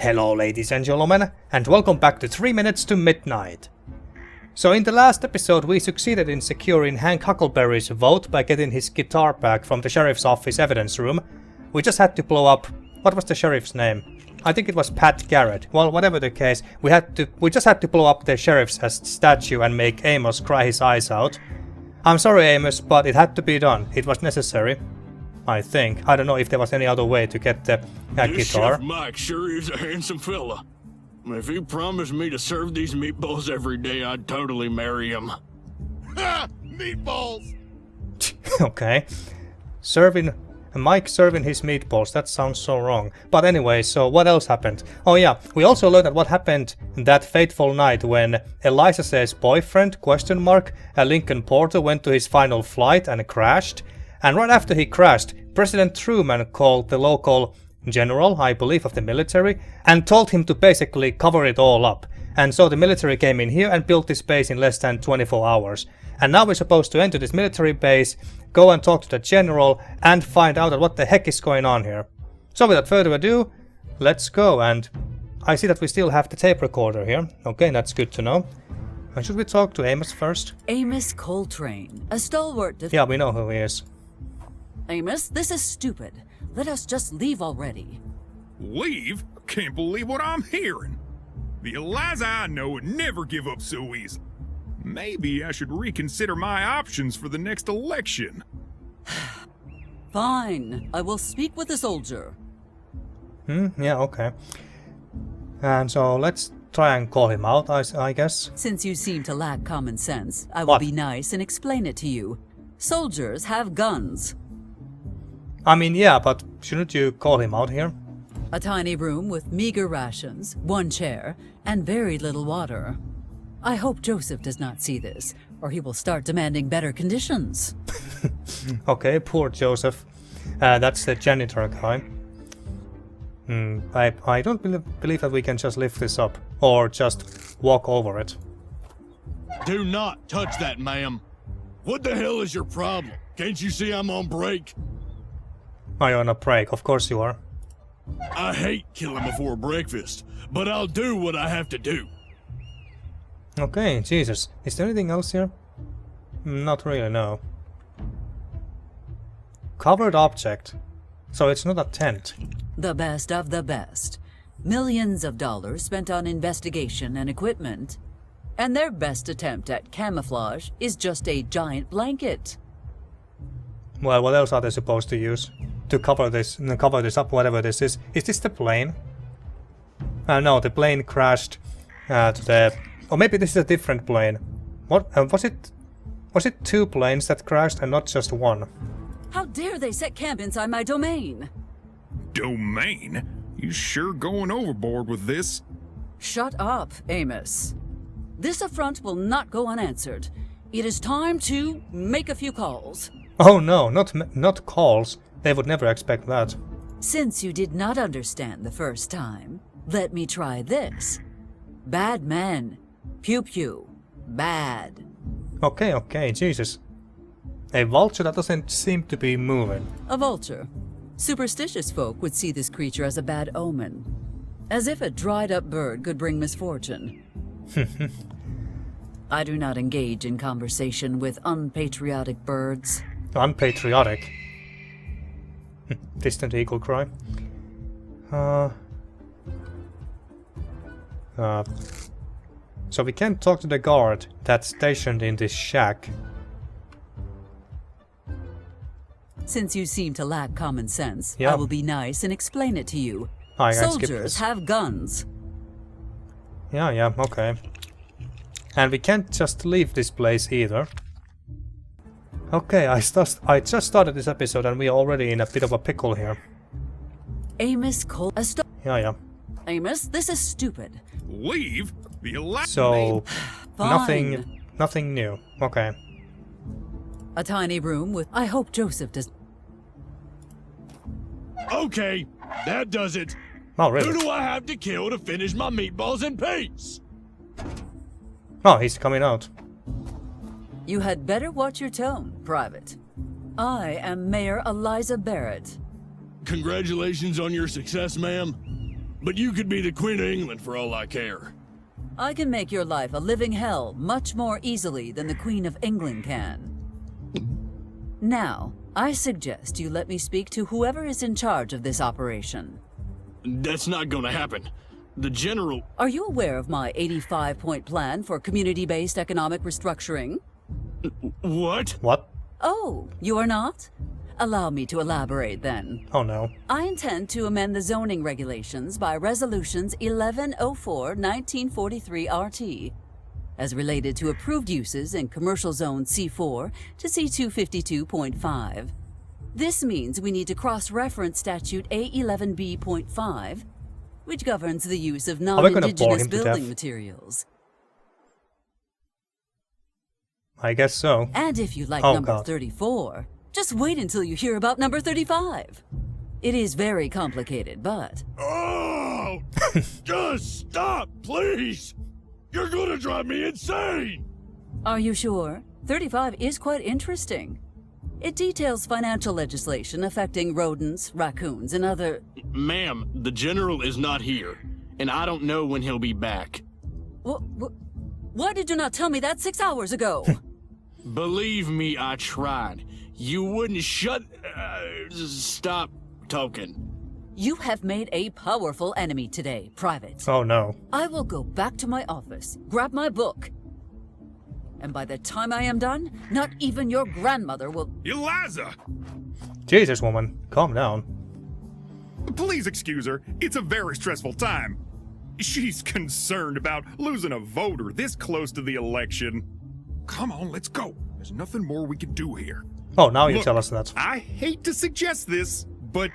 Hello ladies and gentlemen, and welcome back to 3 Minutes to Midnight. So in the last episode we succeeded in securing Hank Huckleberry's vote by getting his guitar back from the sheriff's office evidence room. We just had to blow up... what was the sheriff's name? I think it was Pat Garrett. Well, whatever the case, we just had to blow up the sheriff's statue and make Amos cry his eyes out. I'm sorry Amos, but it had to be done. It was necessary. I think. I don't know if there was any other way to get the guitar. Chef Mike sure is a handsome fella. If he promised me to serve these meatballs every day, I'd totally marry him. Ha! Meatballs! Okay. Mike serving his meatballs, that sounds so wrong. But anyway, so what else happened? Oh yeah, we also learned that what happened that fateful night when Eliza's boyfriend, Lincoln Porter, went to his final flight and crashed. And right after he crashed, President Truman called the local general, I believe of the military, and told him to basically cover it all up. And so the military came in here and built this base in less than 24 hours. And now we're supposed to enter this military base, go and talk to the general, and find out what the heck is going on here. So without further ado, let's go. And I see that we still have the tape recorder here. Okay, that's good to know. Should we talk to Amos first? Amos Coltrane, a stalwart Yeah, we know who he is. Amos, this is stupid. Let us just leave already. Leave? Can't believe what I'm hearing. The Eliza I know would never give up so easily. Maybe I should reconsider my options for the next election. Fine. I will speak with the soldier. Yeah, okay. And so let's try and call him out, I guess. Since you seem to lack common sense, I will be nice and explain it to you. Soldiers have guns. I mean, yeah, but shouldn't you call him out here? A tiny room with meager rations, one chair, and very little water. I hope Joseph does not see this, or he will start demanding better conditions. Okay, poor Joseph. That's the janitor guy. I don't believe that we can just lift this up, or just walk over it. Do not touch that, ma'am. What the hell is your problem? Can't you see I'm on break? Are you on a break? Of course you are. I hate killing before breakfast, but I'll do what I have to do. Okay, Jesus. Is there anything else here? Not really, no. Covered object. So it's not a tent. The best of the best. Millions of dollars spent on investigation and equipment. And their best attempt at camouflage is just a giant blanket. Well, what else are they supposed to use? To cover this up, whatever this is. Is this the plane? No, the plane crashed to the... Or maybe this is a different plane. What? Was it two planes that crashed and not just one? How dare they set camp inside my domain? Domain? You sure going overboard with this? Shut up, Amos. This affront will not go unanswered. It is time to make a few calls. Oh no, not calls. They would never expect that. Since you did not understand the first time, let me try this. Bad men. Pew pew. Bad. Okay, Jesus. A vulture that doesn't seem to be moving. A vulture. Superstitious folk would see this creature as a bad omen. As if a dried-up bird could bring misfortune. I do not engage in conversation with unpatriotic birds. Unpatriotic? Distant eagle cry. So we can't talk to the guard that's stationed in this shack. Since you seem to lack common sense, yeah. I will be nice and explain it to you. Soldiers have guns. Yeah, okay. And we can't just leave this place either. Okay, I just started this episode and we are already in a bit of a pickle here. Amos Yeah. Amos, this is stupid. Leave? The Eliza... So, Fine. nothing new. Okay. A tiny room with... I hope Joseph does... Okay, that does it. Oh, really? Who do I have to kill to finish my meatballs in peace? Oh, he's coming out. You had better watch your tone, Private. I am Mayor Eliza Barrett. Congratulations on your success, ma'am. But you could be the Queen of England for all I care. I can make your life a living hell much more easily than the Queen of England can. Now, I suggest you let me speak to whoever is in charge of this operation. That's not gonna happen. The General... Are you aware of my 85-point plan for community-based economic restructuring? What? What? Oh, you are not? Allow me to elaborate then. Oh no. I intend to amend the zoning regulations by Resolutions 1104-1943 RT, as related to approved uses in Commercial Zone C4 to C252.5. This means we need to cross-reference Statute A11B.5, which governs the use of we gonna bore non-indigenous him to building death? materials. I guess so. And if you like Oh, number God. 34, just wait until you hear about number 35. It is very complicated, but... Oh! Just stop, please! You're gonna drive me insane! Are you sure? 35 is quite interesting. It details financial legislation affecting rodents, raccoons, and other... Ma'am, the General is not here, and I don't know when he'll be back. Why did you not tell me that 6 hours ago? Believe me, I tried. You wouldn't stop talking. You have made a powerful enemy today, Private. Oh no. I will go back to my office, grab my book. And by the time I am done, not even your grandmother will... Eliza! Jesus, woman. Calm down. Please excuse her. It's a very stressful time. She's concerned about losing a voter this close to the election. Come on, let's go. There's nothing more we can do here. Oh, now you Look, tell us that. I hate to suggest this, but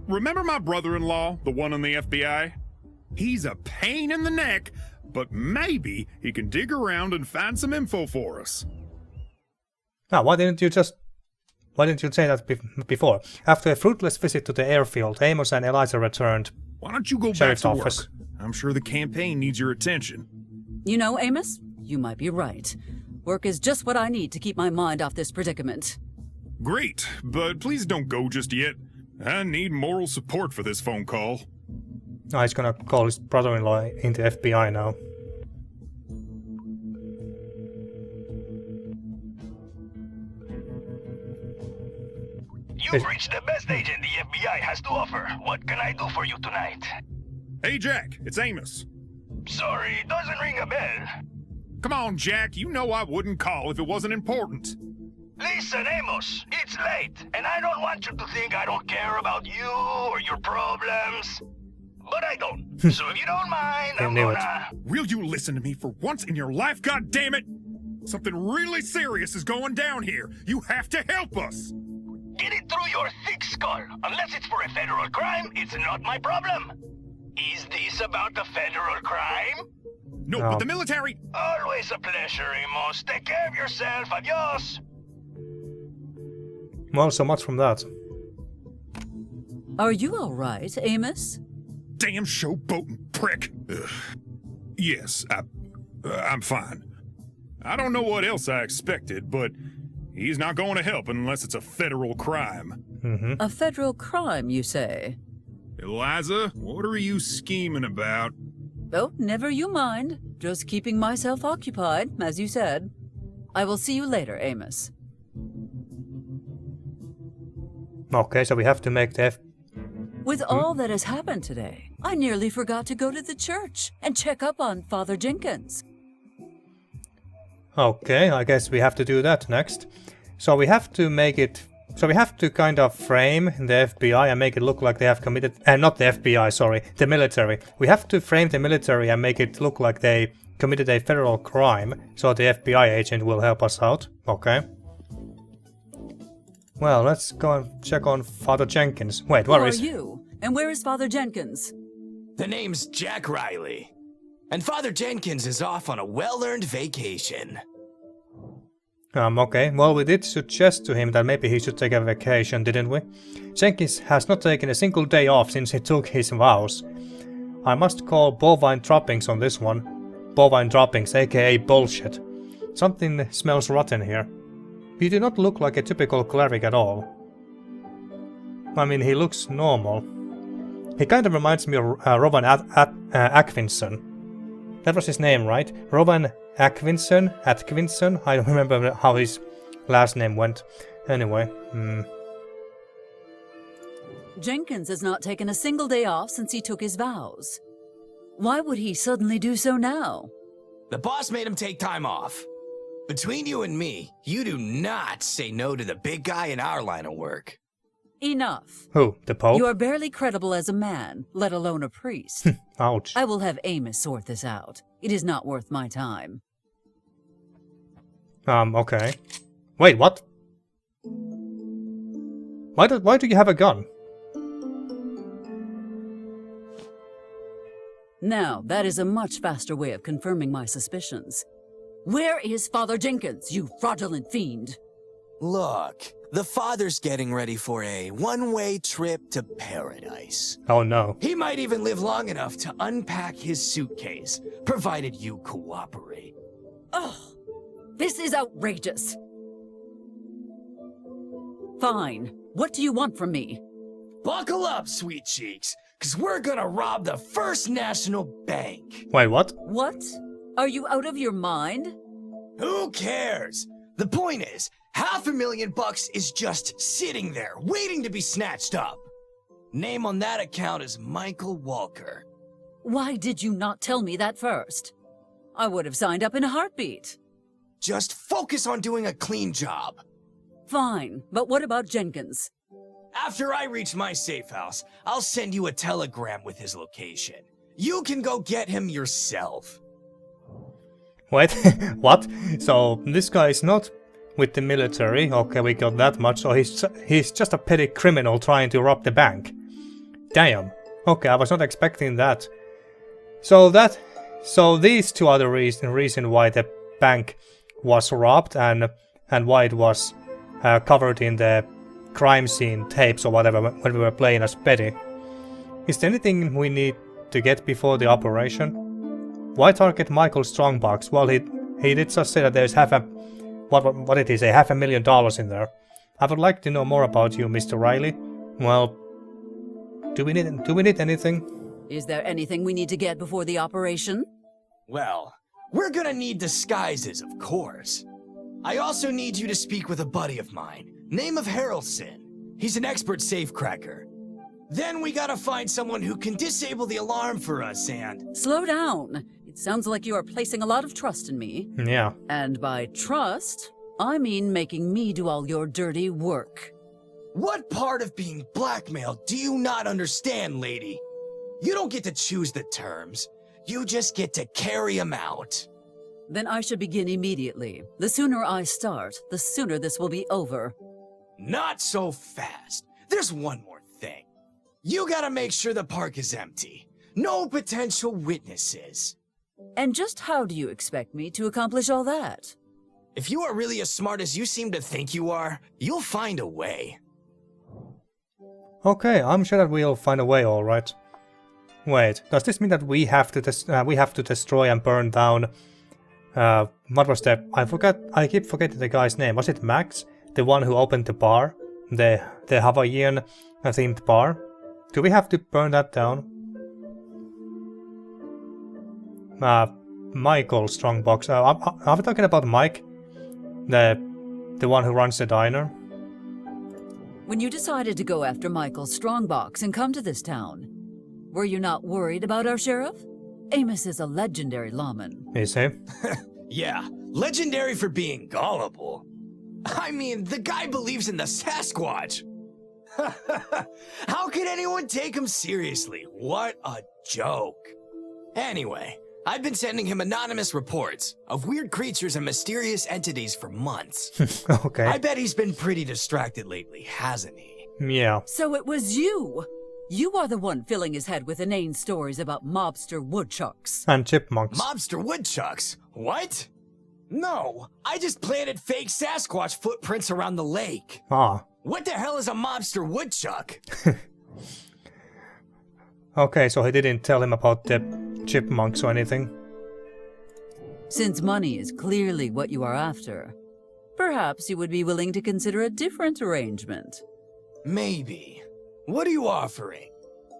remember my brother-in-law, the one in the FBI? He's a pain in the neck, but maybe he can dig around and find some info for us. Now, why didn't you say that before? After a fruitless visit to the airfield, Amos and Eliza returned. Why don't you go Sheriff's back to office. work? I'm sure the campaign needs your attention. You know, Amos, you might be right. Work is just what I need to keep my mind off this predicament. Great, but please don't go just yet. I need moral support for this phone call. Oh, he's gonna call his brother-in-law into FBI now. You've reached the best agent the FBI has to offer. What can I do for you tonight? Hey, Jack, it's Amos. Sorry, doesn't ring a bell. Come on, Jack, you know I wouldn't call if it wasn't important. Listen, Amos, it's late, and I don't want you to think I don't care about you or your problems. But I don't. So if you don't mind, I'm knew it. gonna... Will you listen to me for once in your life, goddammit? Something really serious is going down here. You have to help us. Get it through your thick skull. Unless it's for a federal crime, it's not my problem. Is this about the federal crime? No, Oh. but the military... Always a pleasure, Amos. Take care of yourself. Adios. Well, so much from that. Are you all right, Amos? Damn showboating prick. Ugh. Yes, I'm fine. I don't know what else I expected, but he's not going to help unless it's a federal crime. A federal crime, you say? Eliza, what are you scheming about? Oh, never you mind. Just keeping myself occupied, as you said. I will see you later, Amos. Okay, so we have to make the With all that has happened today, I nearly forgot to go to the church and check up on Father Jenkins. Okay, I guess we have to do that next. So we have to make it... So we have to kind of frame the FBI and make it look like they have committed... not the FBI, sorry, the military. We have to frame the military and make it look like they committed a federal crime, so the FBI agent will help us out. Okay. Well, let's go and check on Father Jenkins. Wait, Who where are is... you? And where is Father Jenkins? The name's Jack Riley. And Father Jenkins is off on a well-earned vacation. Okay, well we did suggest to him that maybe he should take a vacation, didn't we? Jenkins has not taken a single day off since he took his vows. I must call bovine droppings on this one. Bovine droppings, aka bullshit. Something smells rotten here. You do not look like a typical cleric at all. I mean, he looks normal. He kind of reminds me of Rowan Atkinson. That was his name, right? Rowan Atkinson? I don't remember how his last name went. Anyway. Jenkins has not taken a single day off since he took his vows. Why would he suddenly do so now? The boss made him take time off. Between you and me, you do not say no to the big guy in our line of work. Enough. Who? The Pope? You are barely credible as a man, let alone a priest. Ouch. I will have Amos sort this out. It is not worth my time. Okay. Wait, what? Why do you have a gun? Now, that is a much faster way of confirming my suspicions. Where is Father Jenkins, you fraudulent fiend? Look, the father's getting ready for a one-way trip to paradise. Oh no. He might even live long enough to unpack his suitcase, provided you cooperate. Oh, this is outrageous. Fine. What do you want from me? Buckle up, sweet cheeks, because we're gonna rob the First National Bank. Wait, what? What? Are you out of your mind? Who cares? The point is, $500,000 is just sitting there, waiting to be snatched up. Name on that account is Michael Walker. Why did you not tell me that first? I would have signed up in a heartbeat. Just focus on doing a clean job. Fine, but what about Jenkins? After I reach my safe house, I'll send you a telegram with his location. You can go get him yourself. Wait, what? So this guy is not with the military. Okay, we got that much. So he's just a petty criminal trying to rob the bank. Damn. Okay, I was not expecting that. So these two are the reason why the bank was robbed and why it was covered in the crime scene tapes or whatever when we were playing as Betty. Is there anything we need to get before the operation? Why target Michael Strongbox? Well, he did just say that there's $500,000 in there. I would like to know more about you, Mr. Riley. Well, do we need anything? Is there anything we need to get before the operation? Well, we're gonna need disguises, of course. I also need you to speak with a buddy of mine, name of Harrelson. He's an expert safecracker. Then we gotta find someone who can disable the alarm for us and... Slow down. It sounds like you are placing a lot of trust in me. Yeah. And by trust, I mean making me do all your dirty work. What part of being blackmailed do you not understand, lady? You don't get to choose the terms. You just get to carry them out. Then I should begin immediately. The sooner I start, the sooner this will be over. Not so fast. There's one more thing. You gotta make sure the park is empty. No potential witnesses. And just how do you expect me to accomplish all that? If you are really as smart as you seem to think you are, you'll find a way. Okay, I'm sure that we'll find a way, alright. Wait, does this mean that we have to destroy and burn down... what was the... I keep forgetting the guy's name. Was it Max? The one who opened the bar? The Hawaiian themed bar? Do we have to burn that down? Michael Strongbox. Are we talking about Mike? The one who runs the diner? When you decided to go after Michael Strongbox and come to this town, were you not worried about our sheriff? Amos is a legendary lawman. Is he? Yeah, legendary for being gullible. I mean, the guy believes in the Sasquatch. How could anyone take him seriously? What a joke. Anyway, I've been sending him anonymous reports of weird creatures and mysterious entities for months. Okay. I bet he's been pretty distracted lately, hasn't he? Yeah. So it was you! You are the one filling his head with inane stories about mobster woodchucks. And chipmunks. Mobster woodchucks? What? No, I just planted fake Sasquatch footprints around the lake. Ah. What the hell is a mobster woodchuck? Okay, so he didn't tell him about the chipmunks or anything. Since money is clearly what you are after, perhaps you would be willing to consider a different arrangement. Maybe. What are you offering?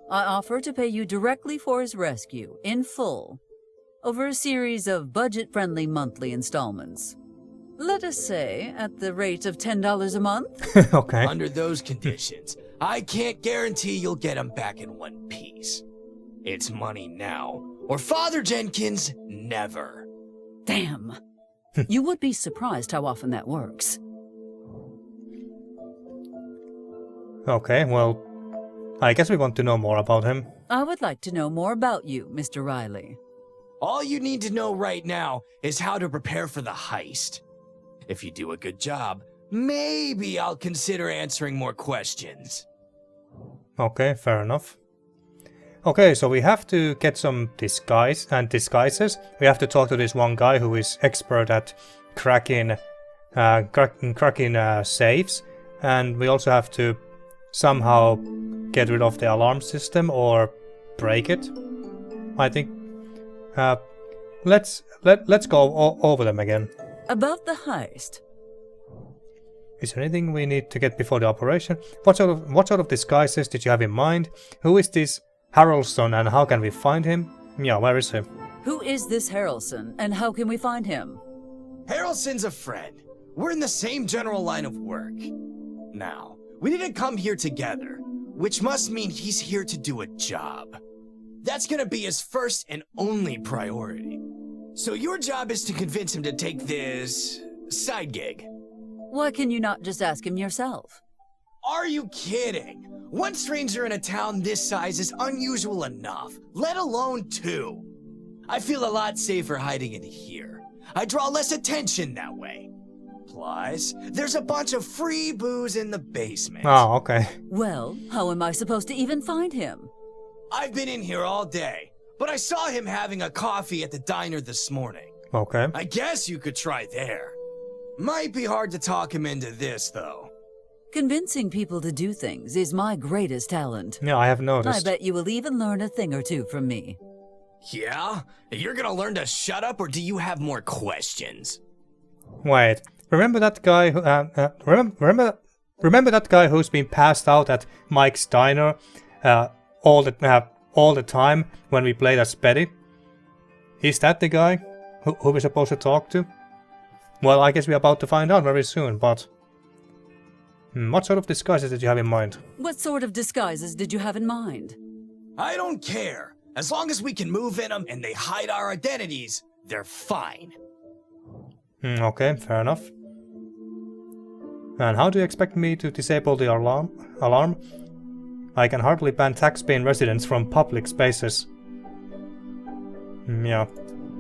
I offer to pay you directly for his rescue, in full, over a series of budget-friendly monthly installments. Let us say at the rate of $10 a month. Okay. Under those conditions, I can't guarantee you'll get him back in one piece. It's money now, or Father Jenkins never. Damn. You would be surprised how often that works. Okay, well, I guess we want to know more about him. I would like to know more about you, Mr. Riley. All you need to know right now is how to prepare for the heist. If you do a good job, maybe I'll consider answering more questions. Okay, fair enough. Okay, so we have to get some disguises. We have to talk to this one guy who is expert at cracking safes, and we also have to somehow get rid of the alarm system or break it. I think. Let's go over them again. About the heist. Is there anything we need to get before the operation? What sort of disguises did you have in mind? Who is this Harrelson and how can we find him? Yeah, where is he? Who is this Harrelson and how can we find him? Harrelson's a friend. We're in the same general line of work. Now, we didn't come here together, which must mean he's here to do a job. That's gonna be his first and only priority. So your job is to convince him to take this side gig. Why can you not just ask him yourself? Are you kidding? One stranger in a town this size is unusual enough, let alone two. I feel a lot safer hiding in here. I draw less attention that way. Plus, there's a bunch of free booze in the basement. Oh, okay. Well, how am I supposed to even find him? I've been in here all day, but I saw him having a coffee at the diner this morning. Okay. I guess you could try there. Might be hard to talk him into this, though. Convincing people to do things is my greatest talent. Yeah, I have I noticed. bet you will even learn a thing or two from me. Yeah? You're gonna learn to shut up, or do you have more questions? Wait, remember that guy? Remember that guy who's been passed out at Mike's diner all the time when we played as Betty? Is that the guy who we're supposed to talk to? Well, I guess we're about to find out very soon, but... what sort of disguises did you have in mind? What sort of disguises did you have in mind? I don't care. As long as we can move in them and they hide our identities, they're fine. Okay, fair enough. And how do you expect me to disable the alarm? I can hardly ban tax-paying residents from public spaces. Yeah.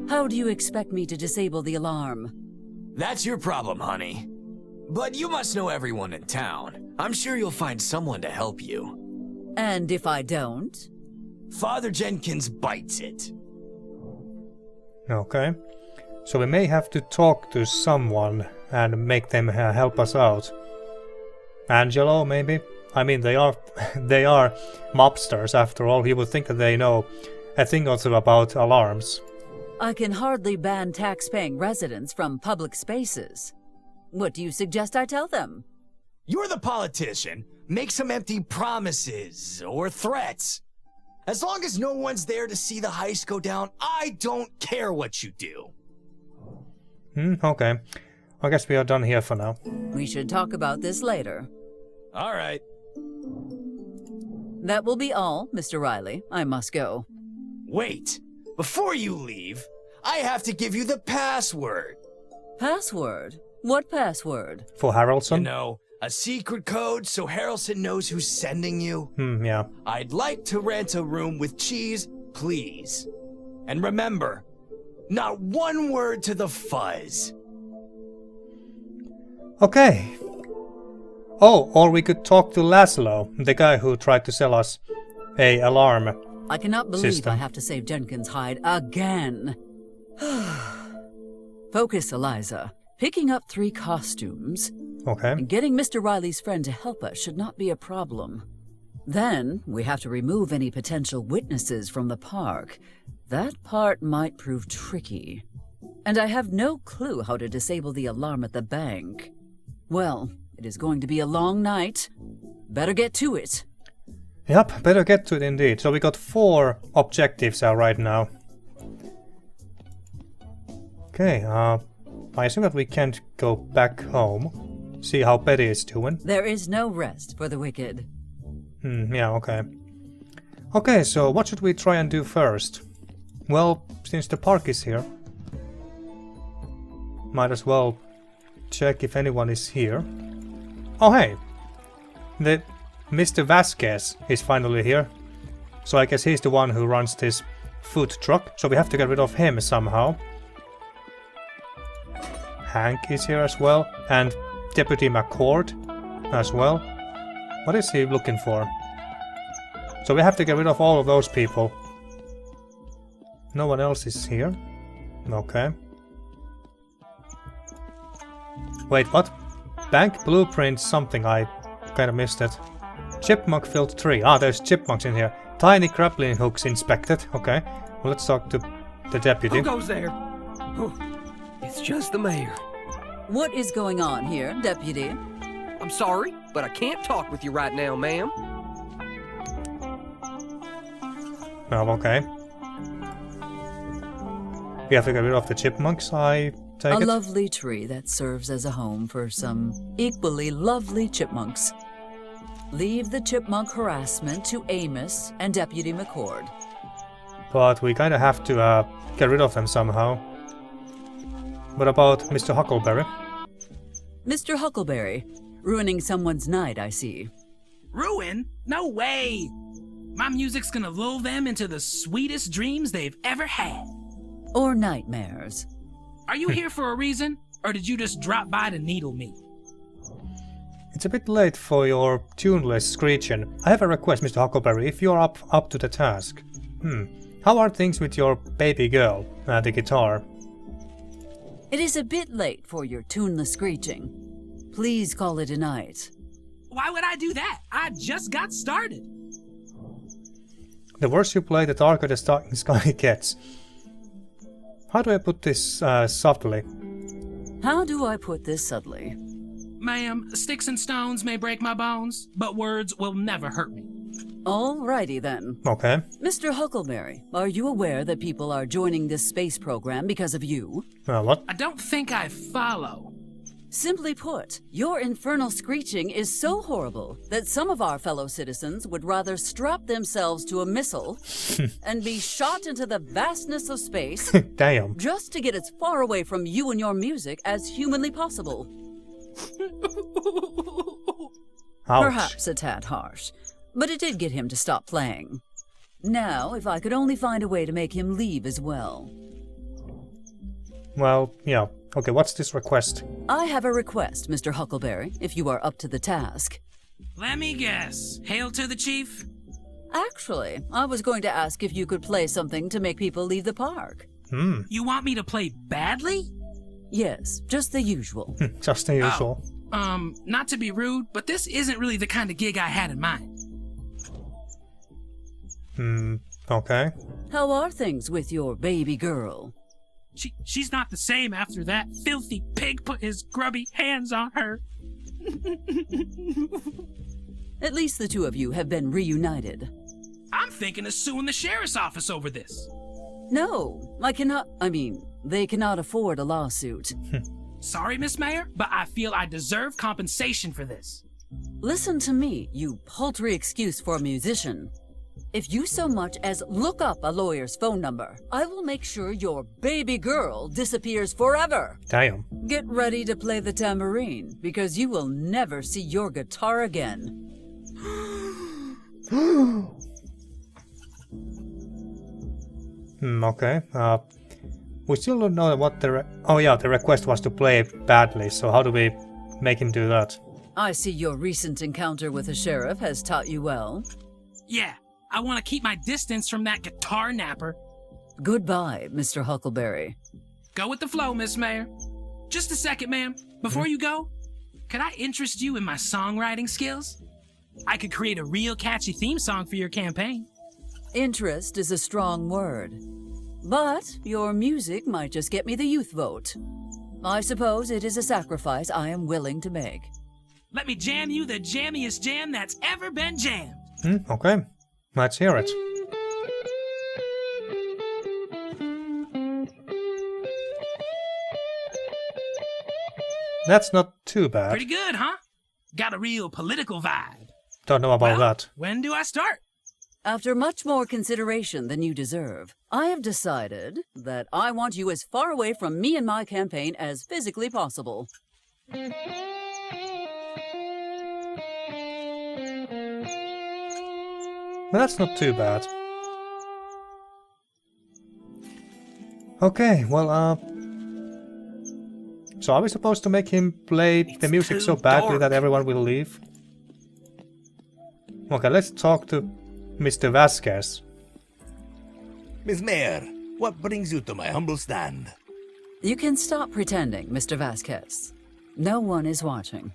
How do you expect me to disable the alarm? That's your problem, honey. But you must know everyone in town. I'm sure you'll find someone to help you. And if I don't? Father Jenkins bites it. Okay. So we may have to talk to someone and make them help us out. Angelo, maybe? I mean, they are mobsters after all. You would think that they know a thing or two about alarms. I can hardly ban tax-paying residents from public spaces. What do you suggest I tell them? You're the politician. Make some empty promises or threats. As long as no one's there to see the heist go down, I don't care what you do. Okay. I guess we are done here for now. We should talk about this later. All right. That will be all, Mr. Riley. I must go. Wait. Before you leave, I have to give you the password. Password? What password? For Harrelson? You know, a secret code so Harrelson knows who's sending you. Yeah. I'd like to rent a room with cheese, please. And remember, not one word to the fuzz. Okay. Oh, or we could talk to Laszlo, the guy who tried to sell us a alarm. I cannot believe System. I have to save Jenkins' hide again. Focus, Eliza. Picking up 3 costumes Okay. and getting Mr. Riley's friend to help us should not be a problem. Then we have to remove any potential witnesses from the park. That part might prove tricky. And I have no clue how to disable the alarm at the bank. Well, it is going to be a long night. Better get to it. Yep, better get to it indeed. So we got 4 objectives right now. Okay, I assume that we can't go back home. See how Betty is doing. There is no rest for the wicked. Yeah, okay. Okay, so what should we try and do first? Well, since the park is here, might as well check if anyone is here. Oh hey! The Mr. Vasquez is finally here. So I guess he's the one who runs this food truck, so we have to get rid of him somehow. Hank is here as well, and Deputy McCord as well. What is he looking for? So we have to get rid of all of those people. No one else is here. Okay. Wait, what? Bank blueprint something, I kinda missed it. Chipmunk filled tree. Ah, there's chipmunks in here. Tiny grappling hooks inspected. Okay. Well, let's talk to the deputy. Who goes there? Oh, it's just the mayor. What is going on here, Deputy? I'm sorry, but I can't talk with you right now, ma'am. Oh, okay. We have to get rid of the chipmunks, I take A it? lovely tree that serves as a home for some equally lovely chipmunks. Leave the chipmunk harassment to Amos and Deputy McCord. But we kinda have to get rid of them somehow. What about Mr. Huckleberry? Mr. Huckleberry, ruining someone's night, I see. Ruin? No way! My music's gonna lull them into the sweetest dreams they've ever had. Or nightmares. Are you here for a reason, or did you just drop by to needle me? It's a bit late for your tuneless screeching. I have a request, Mr. Huckleberry, if you're up to the task. How are things with your baby girl, the guitar? It is a bit late for your tuneless screeching. Please call it a night. Why would I do that? I just got started. The worse you play, the darker the sky gets. How do I put this softly? How do I put this subtly? Ma'am, sticks and stones may break my bones, but words will never hurt me. Alrighty then. Okay. Mr. Huckleberry, are you aware that people are joining this space program because of you? What? I don't think I follow. Simply put, your infernal screeching is so horrible that some of our fellow citizens would rather strap themselves to a missile and be shot into the vastness of space Damn. just to get as far away from you and your music as humanly possible. Ouch. Perhaps a tad harsh, but it did get him to stop playing. Now, if I could only find a way to make him leave as well. Well, yeah. Okay, what's this request? I have a request, Mr. Huckleberry, if you are up to the task. Let me guess. Hail to the chief? Actually, I was going to ask if you could play something to make people leave the park. You want me to play badly? Yes, just the usual. Just the usual. Not to be rude, but this isn't really the kind of gig I had in mind. Okay. How are things with your baby girl? She's not the same after that filthy pig put his grubby hands on her. At least the two of you have been reunited. I'm thinking of suing the sheriff's office over this. No, they cannot afford a lawsuit. Sorry, Miss Mayor, but I feel I deserve compensation for this. Listen to me, you paltry excuse for a musician. If you so much as look up a lawyer's phone number, I will make sure your baby girl disappears forever. Damn. Get ready to play the tambourine, because you will never see your guitar again. Okay. We still don't know what the the request was to play badly, so how do we make him do that? I see your recent encounter with the sheriff has taught you well. Yeah, I want to keep my distance from that guitar napper. Goodbye, Mr. Huckleberry. Go with the flow, Miss Mayor. Just a second, ma'am. Before you go, could I interest you in my songwriting skills? I could create a real catchy theme song for your campaign. Interest is a strong word. But your music might just get me the youth vote. I suppose it is a sacrifice I am willing to make. Let me jam you the jammiest jam that's ever been jammed. Okay. Let's hear it. That's not too bad. Pretty good, huh? Got a real political vibe. Don't know about Well, that. when do I start? After much more consideration than you deserve, I have decided that I want you as far away from me and my campaign as physically possible. But that's not too bad. Okay, well, so are we supposed to make him play the music so badly that everyone will leave? Okay, let's talk to Mr. Vasquez. Miss Mayor, what brings you to my humble stand? You can stop pretending, Mr. Vasquez. No one is watching.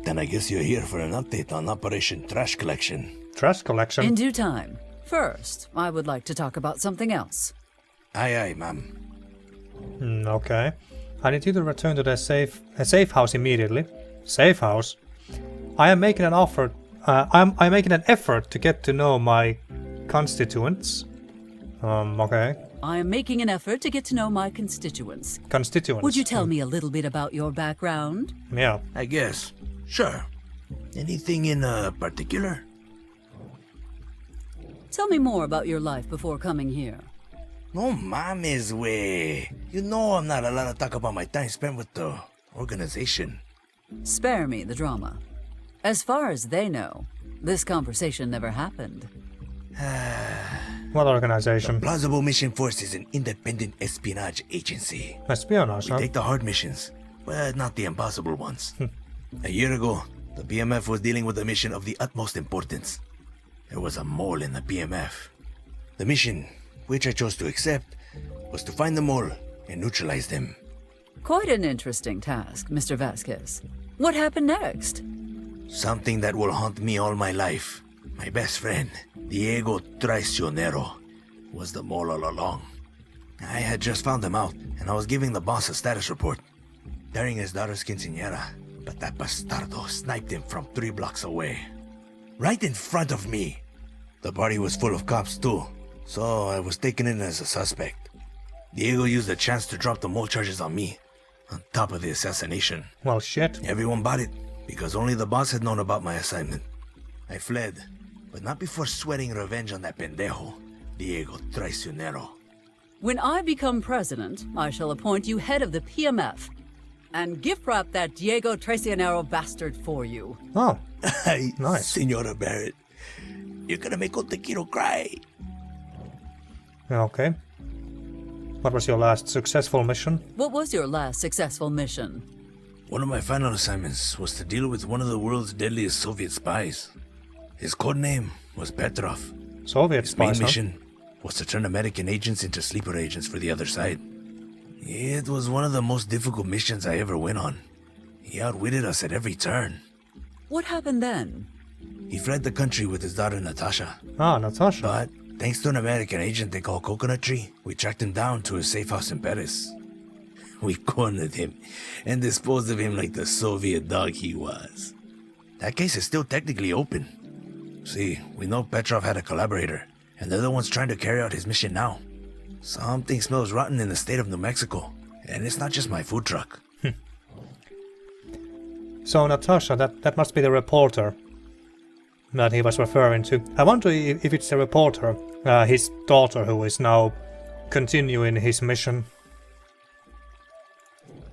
Then I guess you're here for an update on Operation Trash Collection. Trash collection? In due time. First, I would like to talk about something else. Aye, aye, ma'am. Okay. I need you to return to the safe house immediately. Safe house? I am making an offer. I'm making an effort to get to know my constituents. Okay. I am making an effort to get to know my constituents. Constituents. Would you tell me a little bit about your background? Yeah. I guess. Sure. Anything in particular? Tell me more about your life before coming here. No mames, way. You know I'm not allowed to talk about my time spent with the organization. Spare me the drama. As far as they know, this conversation never happened. What organization? Plausible Mission Force is an independent espionage agency. Espionage, We huh? take the hard missions, but not the impossible ones. A year ago, the BMF was dealing with a mission of the utmost importance. There was a mole in the BMF. The mission, which I chose to accept, was to find the mole and neutralize them. Quite an interesting task, Mr. Vasquez. What happened next? Something that will haunt me all my life. My best friend, Diego Traicionero, was the mole all along. I had just found him out, and I was giving the boss a status report. During his daughter's quinceañera, but that bastardo sniped him from 3 blocks away. Right in front of me. The party was full of cops too, so I was taken in as a suspect. Diego used the chance to drop the mole charges on me, on top of the assassination. Well, shit. Everyone bought it, because only the boss had known about my assignment. I fled, but not before sweating revenge on that pendejo, Diego Traicionero. When I become president, I shall appoint you head of the PMF and gift wrap that Diego Traicionero bastard for you. Oh, Ay, Nice. Senora Barrett, you're gonna make Otequiro cry. okay. What was your last successful mission? What was your last successful mission? One of my final assignments was to deal with one of the world's deadliest Soviet spies. His code name was Petrov. Soviet His main spies, huh? mission was to turn American agents into sleeper agents for the other side. It was one of the most difficult missions I ever went on. He outwitted us at every turn. What happened then? He fled the country with his daughter Natasha. Ah, Natasha. But thanks to an American agent they call Coconut Tree, we tracked him down to his safe house in Paris. We cornered him and disposed of him like the Soviet dog he was. That case is still technically open. See, we know Petrov had a collaborator, and they're the ones trying to carry out his mission now. Something smells rotten in the state of New Mexico, and it's not just my food truck. So Natasha, that must be the reporter that he was referring to. I wonder if it's the reporter, his daughter, who is now continuing his mission.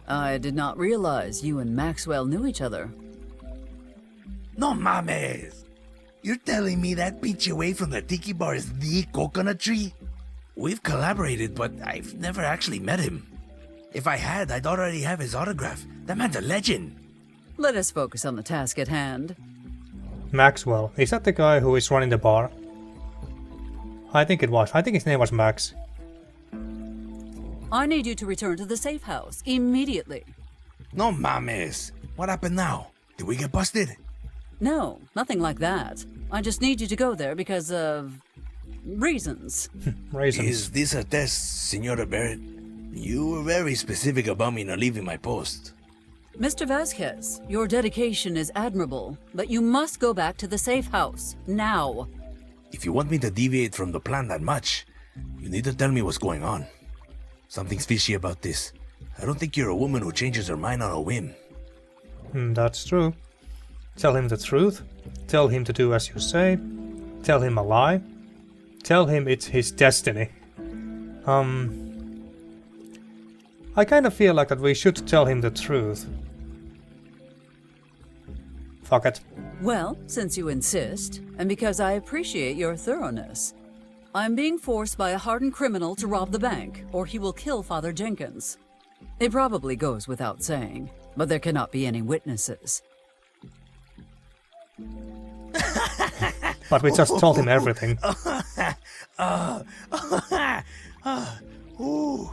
I did not realize you and Maxwell knew each other. No mames! You're telling me that pinche away from the tiki bar is the Coconut Tree? We've collaborated, but I've never actually met him. If I had, I'd already have his autograph. That man's a legend. Let us focus on the task at hand. Maxwell. Is that the guy who is running the bar? I think it was. I think his name was Max. I need you to return to the safe house immediately. No mames. What happened now? Did we get busted? No, nothing like that. I just need you to go there because of reasons. Raisins. Is this a test, Senora Barrett? You were very specific about me not leaving my post. Mr. Vasquez, your dedication is admirable, but you must go back to the safe house, now. If you want me to deviate from the plan that much, you need to tell me what's going on. Something's fishy about this. I don't think you're a woman who changes her mind on a whim. That's true. Tell him the truth. Tell him to do as you say. Tell him a lie. Tell him it's his destiny. I kind of feel like that we should tell him the truth. Fuck it. Well, since you insist, and because I appreciate your thoroughness, I'm being forced by a hardened criminal to rob the bank, or he will kill Father Jenkins. It probably goes without saying, but there cannot be any witnesses. But we just told him everything.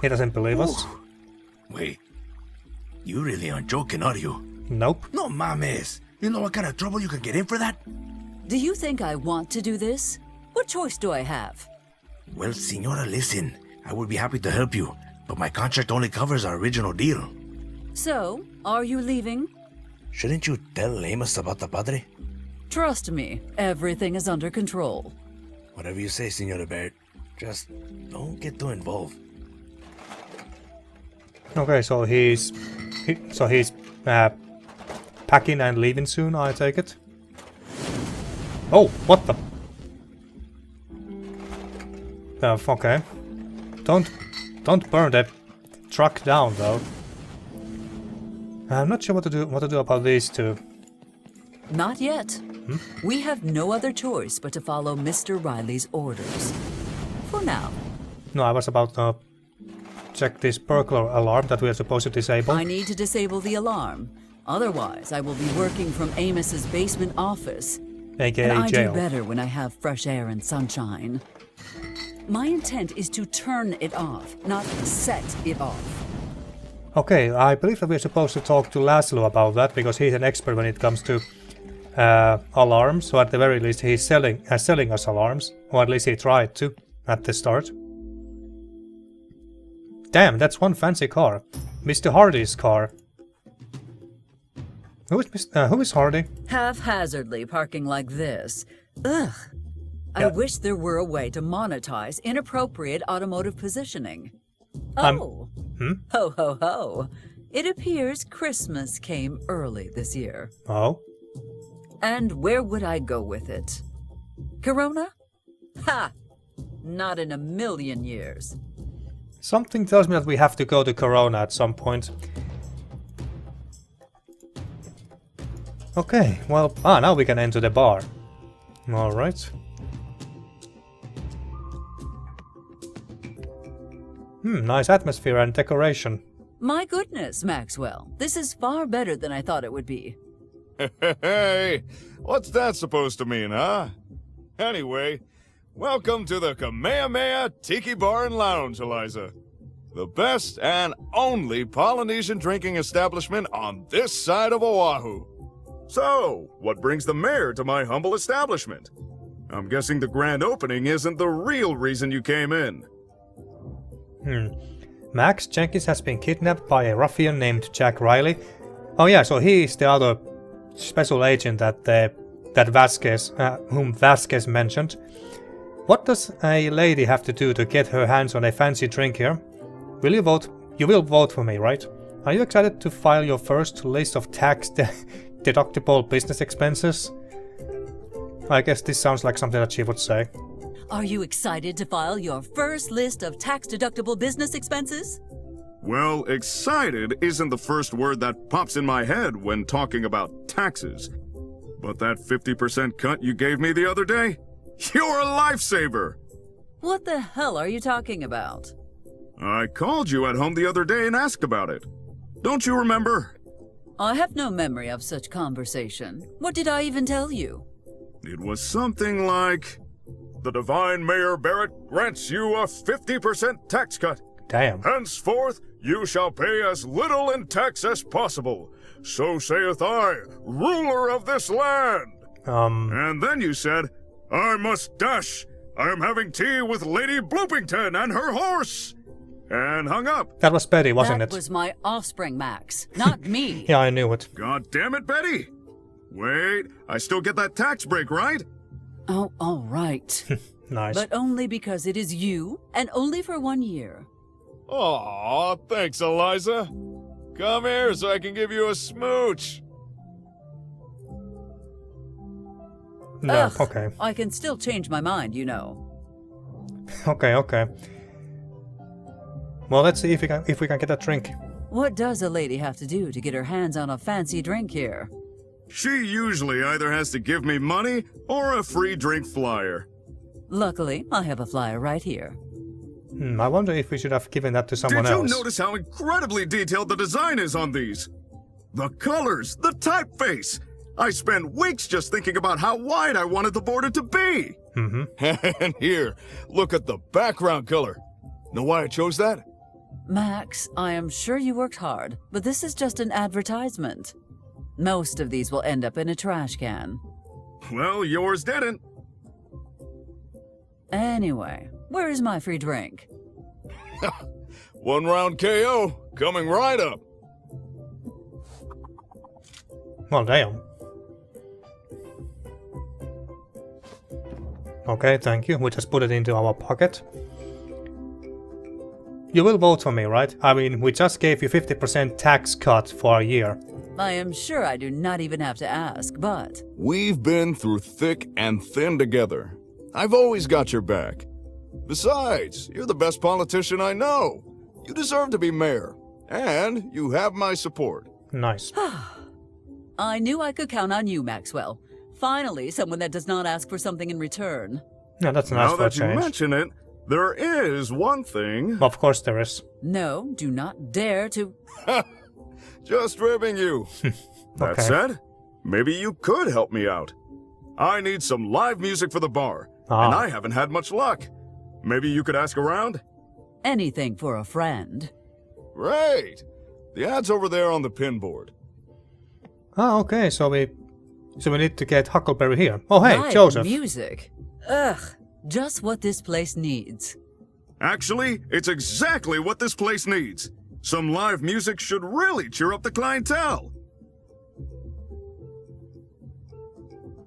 He doesn't believe us. Wait, you really aren't joking, are you? Nope. No mames. You know what kind of trouble you can get in for that? Do you think I want to do this? What choice do I have? Well, Senora, listen. I would be happy to help you, but my contract only covers our original deal. So, are you leaving? Shouldn't you tell Amos about the padre? Trust me, everything is under control. Whatever you say, Senora Barrett. Just don't get too involved. Okay, so he's packing and leaving soon, I take it. Oh, what the? Okay. Don't burn that truck down, though. I'm not sure what to do about these two. Not yet. We have no other choice but to follow Mr. Riley's orders. For now. No, I was about to check this burglar alarm that we are supposed to disable. I need to disable the alarm. Otherwise, I will be working from Amos's basement office. AKA and I jail. do better when I have fresh air and sunshine. My intent is to turn it off, not set it off. Okay, I believe that we're supposed to talk to Laszlo about that, because he's an expert when it comes to alarms, so at the very least he's selling us alarms, or at least he tried to at the start. Damn, that's one fancy car. Mr. Hardy's car. Who is Hardy? Haphazardly parking like this. Ugh. I wish there were a way to monetize inappropriate automotive positioning. Oh. Ho ho ho. It appears Christmas came early this year. Oh? And where would I go with it? Corona? Ha! Not in a million years. Something tells me that we have to go to Corona at some point. Okay, well, now we can enter the bar. Alright. Nice atmosphere and decoration. My goodness, Maxwell. This is far better than I thought it would be. Hey, what's that supposed to mean, huh? Anyway, welcome to the Kamehameha Tiki Bar and Lounge, Eliza. The best and only Polynesian drinking establishment on this side of Oahu. So, what brings the mayor to my humble establishment? I'm guessing the grand opening isn't the real reason you came in. Max Jenkins has been kidnapped by a ruffian named Jack Riley. Oh yeah, so he is the other special agent that Vasquez, whom Vasquez mentioned. What does a lady have to do to get her hands on a fancy drink here? Will you vote? You will vote for me, right? Are you excited to file your first list of tax deductible business expenses? I guess this sounds like something that she would say. Are you excited to file your first list of tax-deductible business expenses? Well, excited isn't the first word that pops in my head when talking about taxes. But that 50% cut you gave me the other day? You're a lifesaver! What the hell are you talking about? I called you at home the other day and asked about it. Don't you remember? I have no memory of such conversation. What did I even tell you? It was something like, the divine Mayor Barrett grants you a 50% tax cut. Damn. Henceforth, you shall pay as little in tax as possible. So saith I, ruler of this land. And then you said, I must dash. I am having tea with Lady Bloopington and her horse. and hung up. That was Betty, wasn't That it? was my offspring, Max, not me. Yeah, I knew it. God damn it, Betty! Wait, I still get that tax break, right? Oh, all right. Nice. But only because it is you, and only for 1 year. Aw, thanks, Eliza. Come here so I can give you a smooch. No, Ugh, okay. I can still change my mind, you know. Okay, okay. Well, let's see if we can get a drink. What does a lady have to do to get her hands on a fancy drink here? She usually either has to give me money or a free drink flyer. Luckily, I have a flyer right here. I wonder if we should have given that to someone Did you else. notice how incredibly detailed the design is on these? The colors, the typeface. I spent weeks just thinking about how wide I wanted the border to be. And here, look at the background color. Know why I chose that? Max, I am sure you worked hard, but this is just an advertisement. Most of these will end up in a trash can. Well, yours didn't. Anyway, where is my free drink? 1 round KO, coming right up. Well, damn. Okay, thank you. We just put it into our pocket. You will vote for me, right? I mean, we just gave you 50% tax cut for a year. I am sure I do not even have to ask, but... We've been through thick and thin together. I've always got your back. Besides, you're the best politician I know. You deserve to be mayor. And you have my support. Nice. I knew I could count on you, Maxwell. Finally, someone that does not ask for something in return. Yeah, that's nice Now for a that you change. mention it, there is one thing. Of course there is. No, do not dare to... Just ribbing you. That Okay. said, maybe you could help me out. I need some live music for the bar, and I haven't had much luck. Maybe you could ask around? Anything for a friend. Right. The ad's over there on the pin board. Ah, okay, so we need to get Huckleberry here. Oh, hey, Live Joseph. music. Ugh, just what this place needs. Actually, it's exactly what this place needs. Some live music should really cheer up the clientele.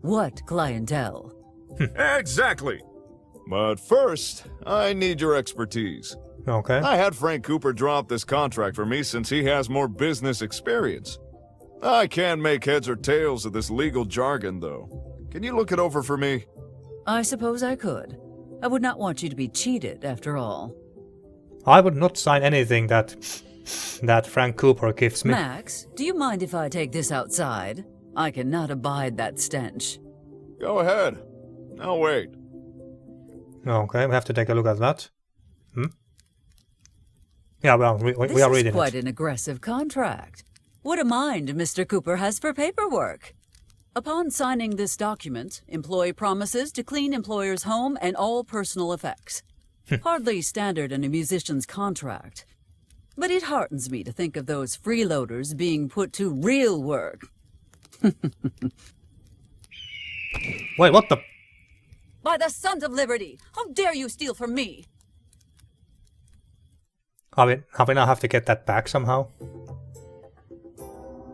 What clientele? Exactly. But first, I need your expertise. Okay. I had Frank Cooper draw up this contract for me since he has more business experience. I can't make heads or tails of this legal jargon, though. Can you look it over for me? I suppose I could. I would not want you to be cheated, after all. I would not sign anything that Frank Cooper gives me. Max, do you mind if I take this outside? I cannot abide that stench. Go ahead. Now wait. Okay, we have to take a look at that. Yeah, well, we are This reading is quite it. an aggressive contract. What a mind Mr. Cooper has for paperwork. Upon signing this document, employee promises to clean employer's home and all personal effects. Hardly standard in a musician's contract. But it heartens me to think of those freeloaders being put to real work. Wait, what the? By the Sons of Liberty! How dare you steal from me? Have we now have to get that back somehow?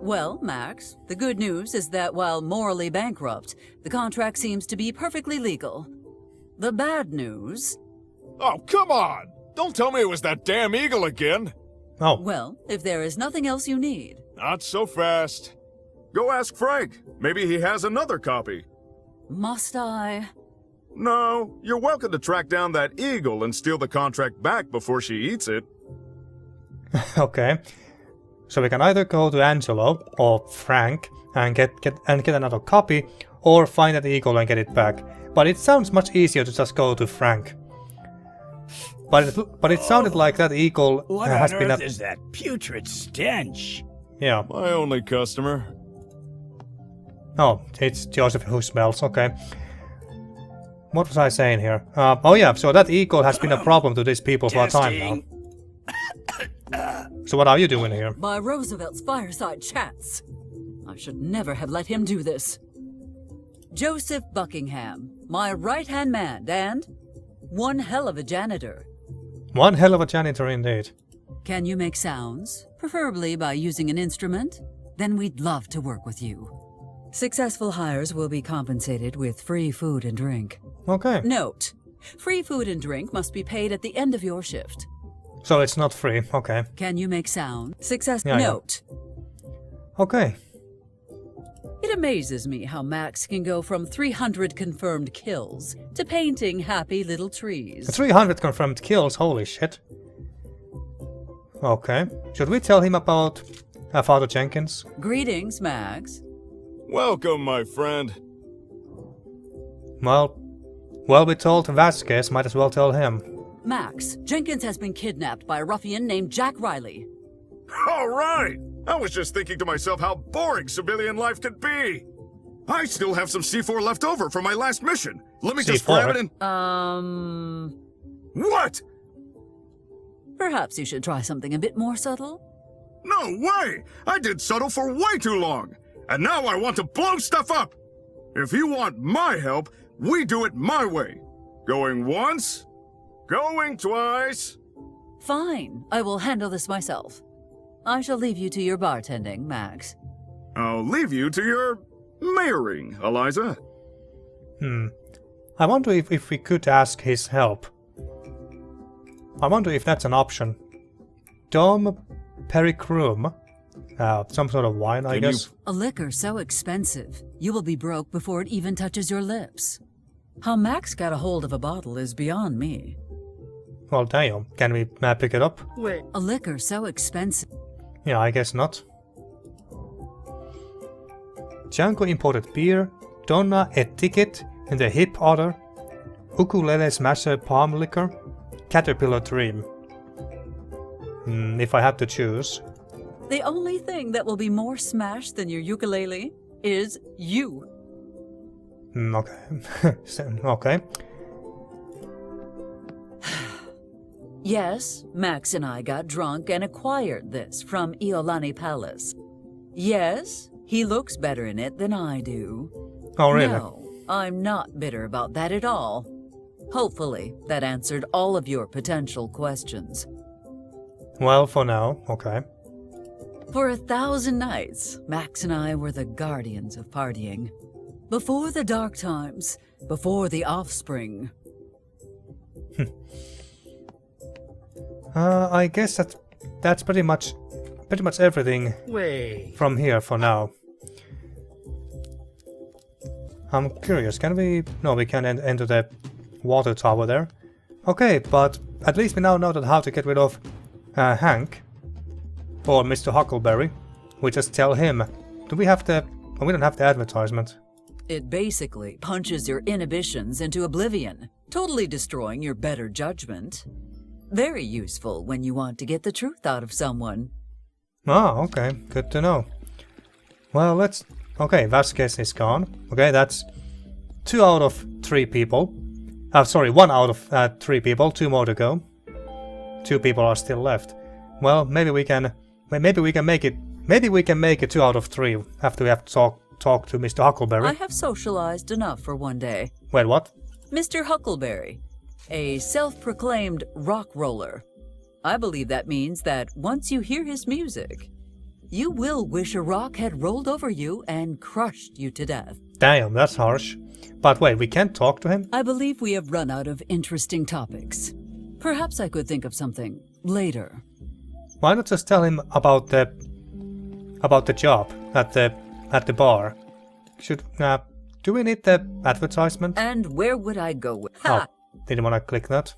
Well, Max, the good news is that while morally bankrupt, the contract seems to be perfectly legal. The bad news... Oh, come on! Don't tell me it was that damn eagle again! Oh, Well, if there is nothing else you need... Not so fast. Go ask Frank. Maybe he has another copy. Must I? No, you're welcome to track down that eagle and steal the contract back before she eats it. okay. So we can either go to Angelo or Frank and get another copy, or find that eagle and get it back. But it sounds much easier to just go to Frank. But it sounded like that eagle What has on been earth is that putrid stench? Yeah. My only customer. Oh, it's Joseph who smells. Okay. What was I saying here? Oh yeah, so that eagle has been a problem to these people for a time now. So what are you doing here? By Roosevelt's fireside chats. I should never have let him do this. Joseph Buckingham, my right-hand man, and one hell of a janitor. One hell of a janitor indeed. Can you make sounds? Preferably by using an instrument? Then we'd love to work with you. Successful hires will be compensated with free food and drink. Okay. Note, free food and drink must be paid at the end of your shift. So it's not free. Okay. Can you make sound? Yeah, Note. Okay. It amazes me how Max can go from 300 confirmed kills to painting happy little trees. 300 confirmed kills, holy shit. Okay. Should we tell him about Father Jenkins? Greetings, Max. Welcome, my friend. Well, we told Vasquez, might as well tell him. Max, Jenkins has been kidnapped by a ruffian named Jack Riley. All right! I was just thinking to myself how boring civilian life could be. I still have some C4 left over from my last mission. Let me just C4? grab it and... What? Perhaps you should try something a bit more subtle? No way! I did subtle for way too long. And now I want to blow stuff up. If you want my help, we do it my way. Going once, going twice. Fine, I will handle this myself. I shall leave you to your bartending, Max. I'll leave you to your mayoring, Eliza. I wonder if we could ask his help. I wonder if that's an option. Dom Pericrum. Some sort of wine, I guess. A liquor so expensive, you will be broke before it even touches your lips. How Max got a hold of a bottle is beyond me. Well, damn. Can we pick it up? Wait. A liquor so expensive. Yeah, I guess not. Django imported beer, Donna a ticket, and a hip otter, ukulele smasher palm liquor, caterpillar dream. If I had to choose. The only thing that will be more smashed than your ukulele is you. Okay. Okay. Yes, Max and I got drunk and acquired this from Iolani Palace. Yes, he looks better in it than I do. Oh, really? No, I'm not bitter about that at all. Hopefully, that answered all of your potential questions. Well, for now, okay. For 1,000 nights, Max and I were the guardians of partying. Before the dark times, before the offspring. I guess that's pretty much everything from here for now. I'm curious, can we... No, we can enter the water tower there. Okay, but at least we now know that how to get rid of Hank. Or Mr. Huckleberry. We just tell him. Do we have the... Oh, we don't have the advertisement. It basically punches your inhibitions into oblivion, totally destroying your better judgment. Very useful when you want to get the truth out of someone. Ah, okay. Good to know. Well, let's... Okay, Vasquez is gone. Okay, that's 2 out of 3 people. Sorry, 1 out of 3 people. 2 more to go. 2 people are still left. Well, maybe we can make it. Maybe we can make it 2 out of 3 after we have to talk to Mr. Huckleberry. I have socialized enough for one day. Wait, what? Mr. Huckleberry, a self-proclaimed rock roller. I believe that means that once you hear his music, you will wish a rock had rolled over you and crushed you to death. Damn, that's harsh. But wait, we can't talk to him? I believe we have run out of interesting topics. Perhaps I could think of something later. Why not just tell him about the job at the bar? Do we need the advertisement? And where would I go with... Ha! Oh, didn't want to click that.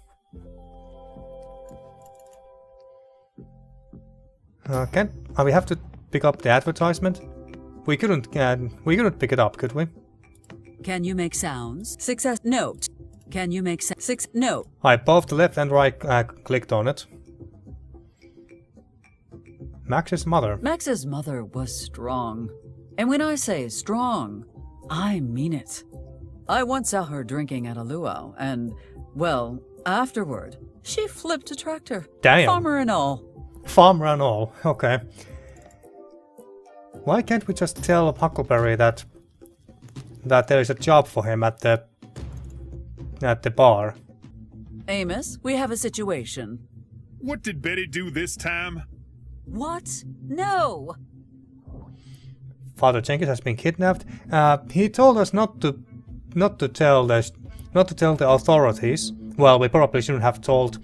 We have to pick up the advertisement? We couldn't pick it up, could we? Can you make sounds? Success note. Can you make note? I both the left and right clicked on it. Max's mother. Max's mother was strong. And when I say strong, I mean it. I once saw her drinking at a luau, and, well, afterward, she flipped a tractor. Damn. Farmer and all. Farmer and all, okay. Why can't we just tell Huckleberry that there is a job for him at the bar? Amos, we have a situation. What did Betty do this time? What? No! Father Jenkins has been kidnapped. He told us not to tell the authorities. Well, we probably shouldn't have told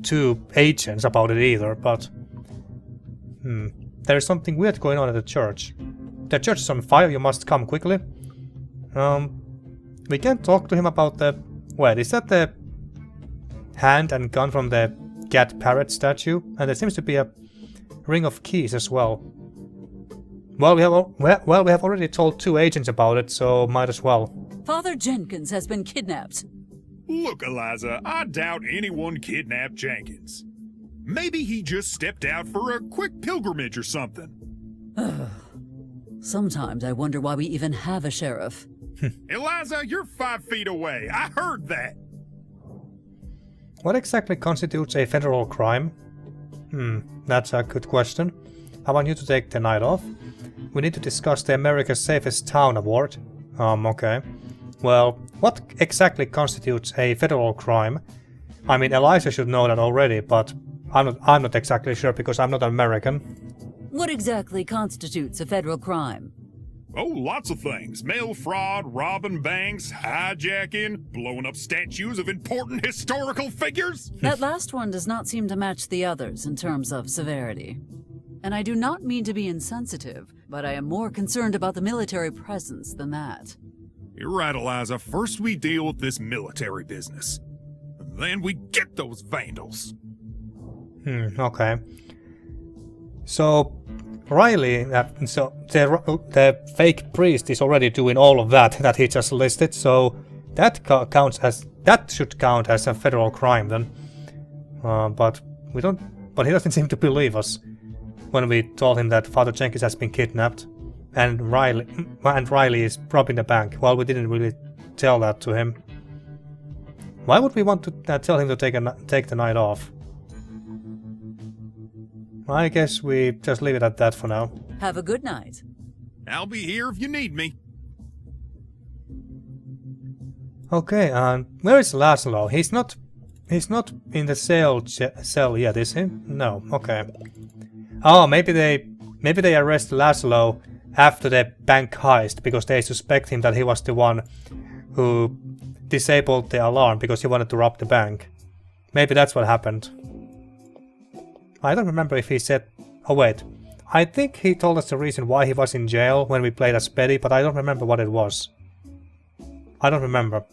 2 agents about it either, but there's something weird going on at the church. The church is on fire, you must come quickly. We can talk to him about the... Wait, is that the hand and gun from the cat parrot statue? And there seems to be a ring of keys as well. Well, we have already told 2 agents about it, so might as well. Father Jenkins has been kidnapped. Look, Eliza, I doubt anyone kidnapped Jenkins. Maybe he just stepped out for a quick pilgrimage or something. Sometimes I wonder why we even have a sheriff. Eliza, you're 5 feet away. I heard that. What exactly constitutes a federal crime? That's a good question. I want you to take the night off. We need to discuss the America's Safest Town Award. Okay. Well, what exactly constitutes a federal crime? I mean, Eliza should know that already, but I'm not exactly sure because I'm not American. What exactly constitutes a federal crime? Oh, lots of things. Mail fraud, robbing banks, hijacking, blowing up statues of important historical figures. That last one does not seem to match the others in terms of severity. And I do not mean to be insensitive, but I am more concerned about the military presence than that. You're right, Eliza. First we deal with this military business. Then we get those vandals. Okay. So, Riley, the fake priest is already doing all of that he just listed, so that should count as a federal crime then. But he doesn't seem to believe us when we told him that Father Jenkins has been kidnapped and Riley is robbing the bank. Well, we didn't really tell that to him. Why would we want to tell him to take the night off? I guess we just leave it at that for now. Have a good night. I'll be here if you need me. Okay, where is Laszlo? He's not in the cell yet, is he? No. Okay. Oh, maybe they arrest Laszlo after the bank heist because they suspect him that he was the one who disabled the alarm because he wanted to rob the bank. Maybe that's what happened. I don't remember if he said... Oh wait, I think he told us the reason why he was in jail when we played as Betty, but I don't remember what it was. I don't remember.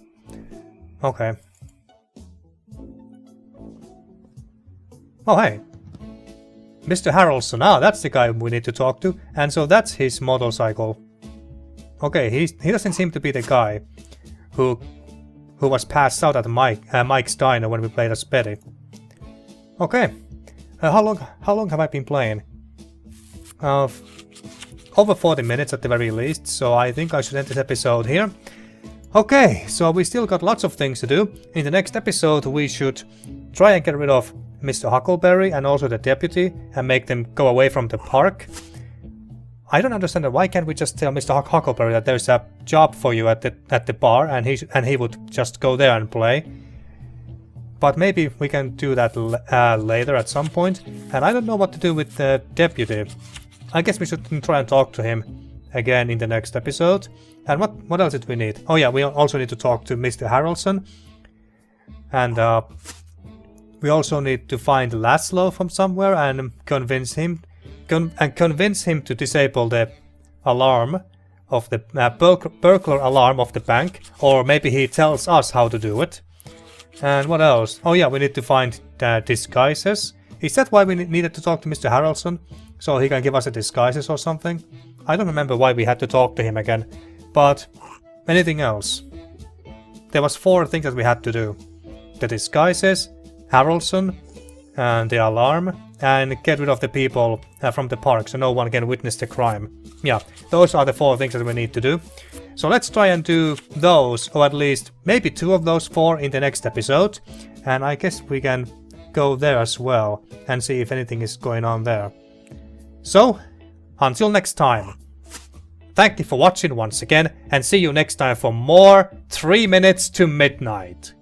Okay. Oh hey, Mr. Harrelson. Ah, that's the guy we need to talk to, and so that's his motorcycle. Okay, he doesn't seem to be the guy who was passed out at Mike's diner when we played as Betty. Okay. How long have I been playing? Over 40 minutes at the very least, so I think I should end this episode here. Okay, so we still got lots of things to do. In the next episode we should try and get rid of Mr. Huckleberry and also the deputy and make them go away from the park. I don't understand that. Why can't we just tell Mr. Huckleberry that there's a job for you at the bar and he would just go there and play? But maybe we can do that later at some point. And I don't know what to do with the deputy. I guess we should try and talk to him again in the next episode. And what else did we need? Oh yeah, we also need to talk to Mr. Harrelson. And we also need to find Laszlo from somewhere and convince him to disable the alarm of the burglar alarm of the bank. Or maybe he tells us how to do it. And what else? Oh yeah, we need to find disguises. Is that why we needed to talk to Mr. Harrelson? So he can give us a disguises or something? I don't remember why we had to talk to him again. But anything else? There was 4 things that we had to do. The disguises, Harrelson, and the alarm, and get rid of the people from the park so no one can witness the crime. Yeah, those are the 4 things that we need to do. So let's try and do those, or at least maybe 2 of those 4 in the next episode. And I guess we can go there as well and see if anything is going on there. So, until next time. Thank you for watching once again, and see you next time for more 3 Minutes to Midnight.